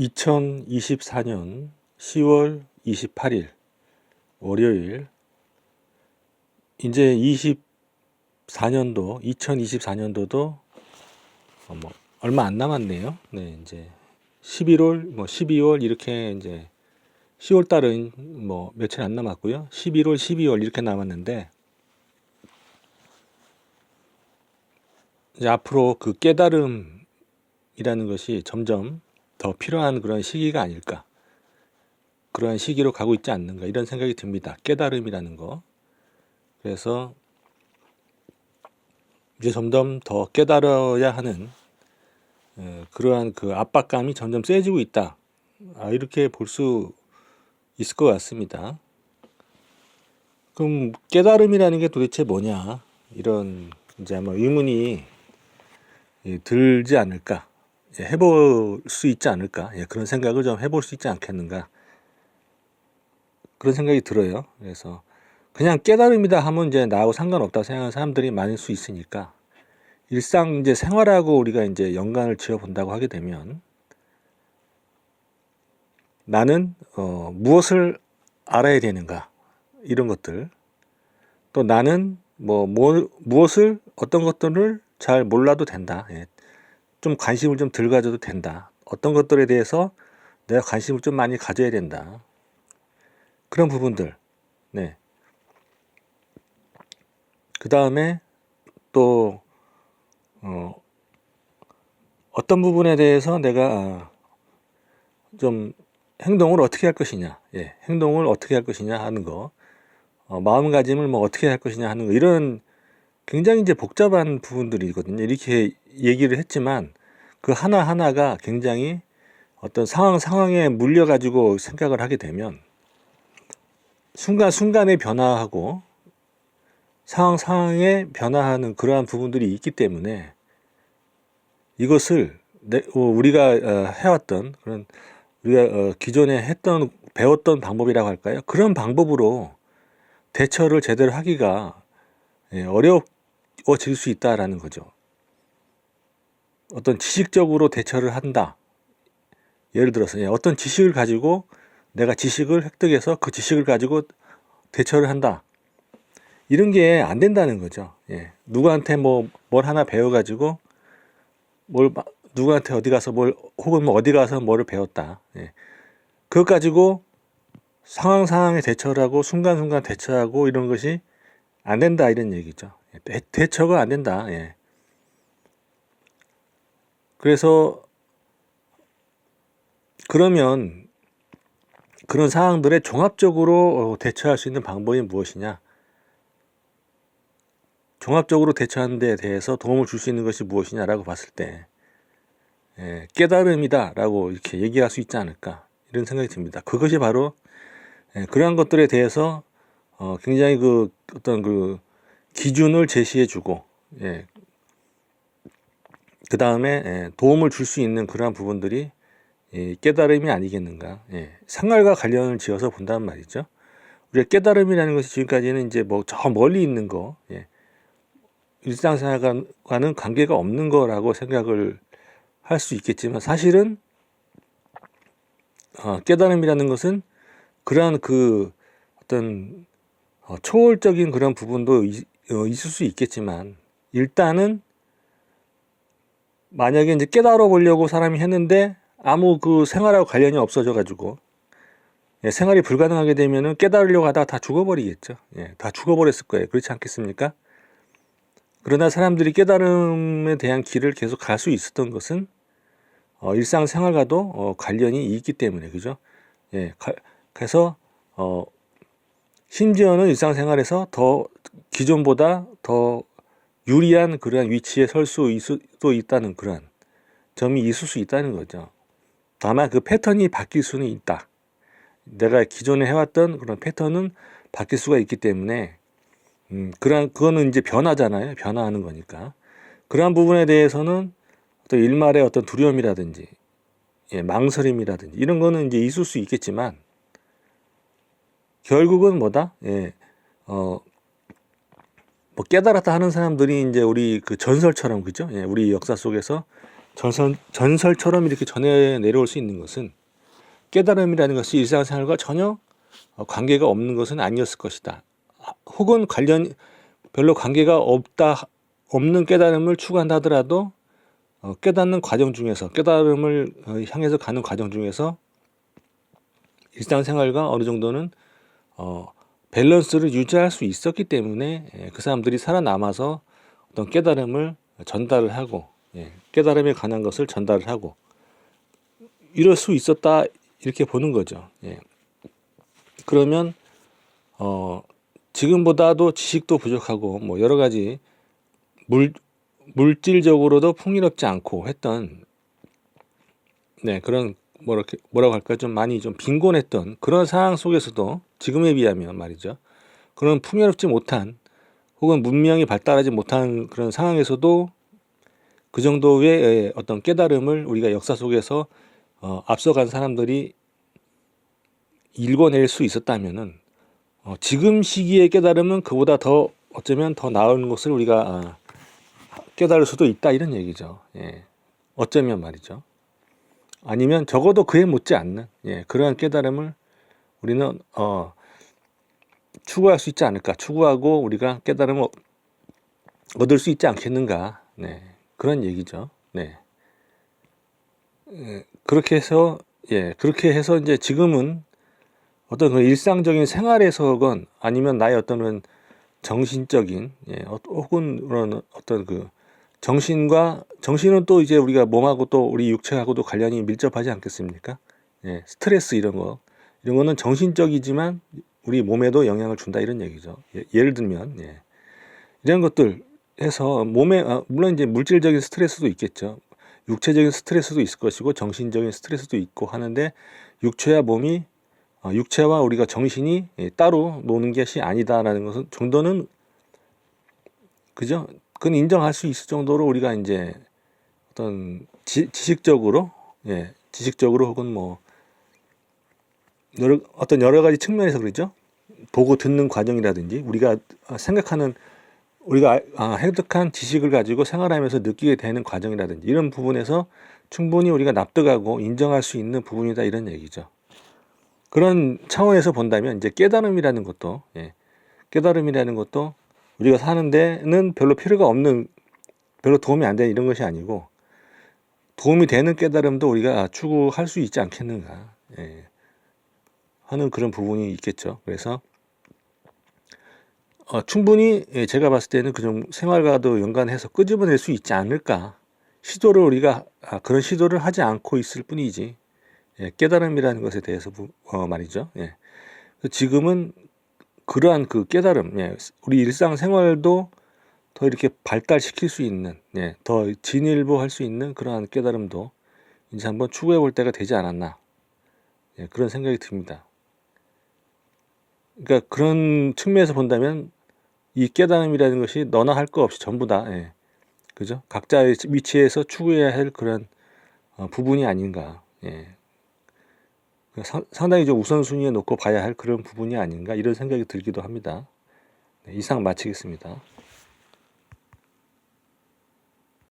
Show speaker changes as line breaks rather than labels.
2024년 10월 28일 월요일. 이제 2024년도도 얼마 안 남았네요. 네, 이제 11월, 12월 이렇게 이제 10월 달은 며칠 안 남았고요. 11월, 12월 이렇게 남았는데 이제 앞으로 그 깨달음이라는 것이 점점 더 필요한 그런 시기가 아닐까. 그러한 시기로 가고 있지 않는가 이런 생각이 듭니다. 깨달음이라는 거. 그래서 이제 점점 더 깨달아야 하는 그러한 그 압박감이 점점 세지고 있다. 이렇게 볼 수 있을 것 같습니다. 그럼 깨달음이라는 게 도대체 뭐냐? 이런 이제 아마 의문이 들지 않을까? 해볼 수 있지 않을까? 그런 생각을 좀 해볼 수 있지 않겠는가? 그런 생각이 들어요. 그래서 그냥 깨달음이다 하면 이제 나하고 상관없다 생각하는 사람들이 많을 수 있으니까 일상 이제 생활하고 우리가 이제 연관을 지어 본다고 하게 되면 나는 무엇을 알아야 되는가 이런 것들, 또 나는 무엇을 어떤 것들을 잘 몰라도 된다. 좀 관심을 좀 덜 가져도 된다. 어떤 것들에 대해서 내가 관심을 좀 많이 가져야 된다. 그런 부분들. 네. 그 다음에 또 어떤 부분에 대해서 내가 좀 행동을 어떻게 할 것이냐, 행동을 어떻게 할 것이냐 하는 거, 마음가짐을 어떻게 할 것이냐 하는 거, 이런 굉장히 이제 복잡한 부분들이거든요. 이렇게 얘기를 했지만 그 하나하나가 굉장히 어떤 상황에 물려가지고 생각을 하게 되면 순간순간에 변화하고 상황에 변화하는 그러한 부분들이 있기 때문에 이것을 우리가 해왔던 그런 우리가 기존에 배웠던 방법이라고 할까요? 그런 방법으로 대처를 제대로 하기가 어려워질 수 있다라는 거죠. 어떤 지식적으로 대처를 한다. 예를 들어서 어떤 지식을 가지고 내가 지식을 획득해서 그 지식을 가지고 대처를 한다. 이런 게 안 된다는 거죠. 누구한테 뭘 하나 배워가지고 누구한테 어디 가서 혹은 어디 가서 뭐를 배웠다. 그것 가지고 상황에 대처를 하고 순간순간 대처하고 이런 것이 안 된다 이런 얘기죠. 대처가 안 된다. 그래서 그러면 그런 상황들에 종합적으로 대처할 수 있는 방법이 무엇이냐? 종합적으로 대처하는 데 대해서 도움을 줄 수 있는 것이 무엇이냐라고 봤을 때 깨달음이다라고 이렇게 얘기할 수 있지 않을까 이런 생각이 듭니다. 그것이 바로 그러한 것들에 대해서 굉장히 어떤 기준을 제시해주고 그 다음에 도움을 줄 수 있는 그러한 부분들이 깨달음이 아니겠는가. 생활과 관련을 지어서 본다는 말이죠. 우리가 깨달음이라는 것이 지금까지는 이제 저 멀리 있는 거, 일상생활과는 관계가 없는 거라고 생각을 할 수 있겠지만 사실은 깨달음이라는 것은 그러한 어떤 초월적인 그런 부분도 있을 수 있겠지만 일단은 만약에 이제 깨달아 보려고 사람이 했는데 아무 생활하고 관련이 없어져 가지고 생활이 불가능하게 되면은 깨달으려고 하다가 다 죽어버리겠죠. 다 죽어버렸을 거예요. 그렇지 않겠습니까? 그러나 사람들이 깨달음에 대한 길을 계속 갈 수 있었던 것은 일상생활과도 관련이 있기 때문에, 그죠? 그래서 심지어는 일상생활에서 기존보다 더 유리한 그러한 위치에 설 수도 있다는 그런 점이 있을 수 있다는 거죠. 다만 그 패턴이 바뀔 수는 있다. 내가 기존에 해왔던 그런 패턴은 바뀔 수가 있기 때문에 그거는 이제 변화잖아요. 변화하는 거니까. 그러한 부분에 대해서는 또 일말의 어떤 두려움이라든지 망설임이라든지 이런 거는 이제 있을 수 있겠지만 결국은 뭐다? 깨달았다 하는 사람들이 이제 우리 전설처럼, 그죠? 우리 역사 속에서 전설처럼 이렇게 전해 내려올 수 있는 것은 깨달음이라는 것이 일상생활과 전혀 관계가 없는 것은 아니었을 것이다. 혹은 별로 관계가 없는 깨달음을 추구한다 하더라도 깨닫는 과정 중에서 깨달음을 향해서 가는 과정 중에서 일상생활과 어느 정도는 밸런스를 유지할 수 있었기 때문에 그 사람들이 살아남아서 어떤 깨달음을 전달을 하고 깨달음에 관한 것을 전달을 하고 이럴 수 있었다 이렇게 보는 거죠. 그러면 지금보다도 지식도 부족하고 뭐 여러 가지 물질적으로도 풍요롭지 않고 했던 그런 뭐라고 할까 좀 많이 좀 빈곤했던 그런 상황 속에서도 지금에 비하면 말이죠. 그런 풍요롭지 못한 혹은 문명이 발달하지 못한 그런 상황에서도 그 정도의 어떤 깨달음을 우리가 역사 속에서 앞서간 사람들이 읽어낼 수 있었다면은 지금 시기의 깨달음은 그보다 더 어쩌면 더 나은 것을 우리가 깨달을 수도 있다 이런 얘기죠. 어쩌면 말이죠. 아니면 적어도 그에 못지 않는 그러한 깨달음을 우리는 추구할 수 있지 않을까, 추구하고 우리가 깨달음을 얻을 수 있지 않겠는가, 그런 얘기죠. 그렇게 해서 이제 지금은 어떤 그 일상적인 생활에서건 아니면 나의 어떤 정신적인 혹은 그런 어떤 그 정신은 또 이제 우리가 몸하고 또 우리 육체하고도 관련이 밀접하지 않겠습니까? 스트레스 이런 거는 정신적이지만 우리 몸에도 영향을 준다 이런 얘기죠. 예를 들면 이런 것들 해서 몸에 물론 이제 물질적인 스트레스도 있겠죠. 육체적인 스트레스도 있을 것이고 정신적인 스트레스도 있고 하는데 육체와 우리가 정신이 따로 노는 것이 아니다라는 것은 정도는 그죠? 그건 인정할 수 있을 정도로 우리가 이제 어떤 지식적으로 혹은 뭐 여러 가지 측면에서 그러죠. 보고 듣는 과정이라든지 우리가 생각하는 우리가 획득한 지식을 가지고 생활하면서 느끼게 되는 과정이라든지 이런 부분에서 충분히 우리가 납득하고 인정할 수 있는 부분이다 이런 얘기죠. 그런 차원에서 본다면 이제 깨달음이라는 것도 우리가 사는 데는 별로 필요가 없는 별로 도움이 안 되는 이런 것이 아니고 도움이 되는 깨달음도 우리가 추구할 수 있지 않겠는가 하는 그런 부분이 있겠죠. 그래서 충분히 제가 봤을 때는 그좀 생활과도 연관해서 끄집어낼 수 있지 않을까. 우리가 그런 시도를 하지 않고 있을 뿐이지 깨달음이라는 것에 대해서 말이죠. 지금은 그러한 그 깨달음, 우리 일상생활도 더 이렇게 발달시킬 수 있는, 더 진일보할 수 있는 그러한 깨달음도 이제 한번 추구해 볼 때가 되지 않았나, 그런 생각이 듭니다. 그러니까 그런 측면에서 본다면 이 깨달음이라는 것이 너나 할 거 없이 전부 다, 그죠? 각자의 위치에서 추구해야 할 그런 부분이 아닌가, 상당히 좀 우선순위에 놓고 봐야 할 그런 부분이 아닌가 이런 생각이 들기도 합니다. 이상 마치겠습니다.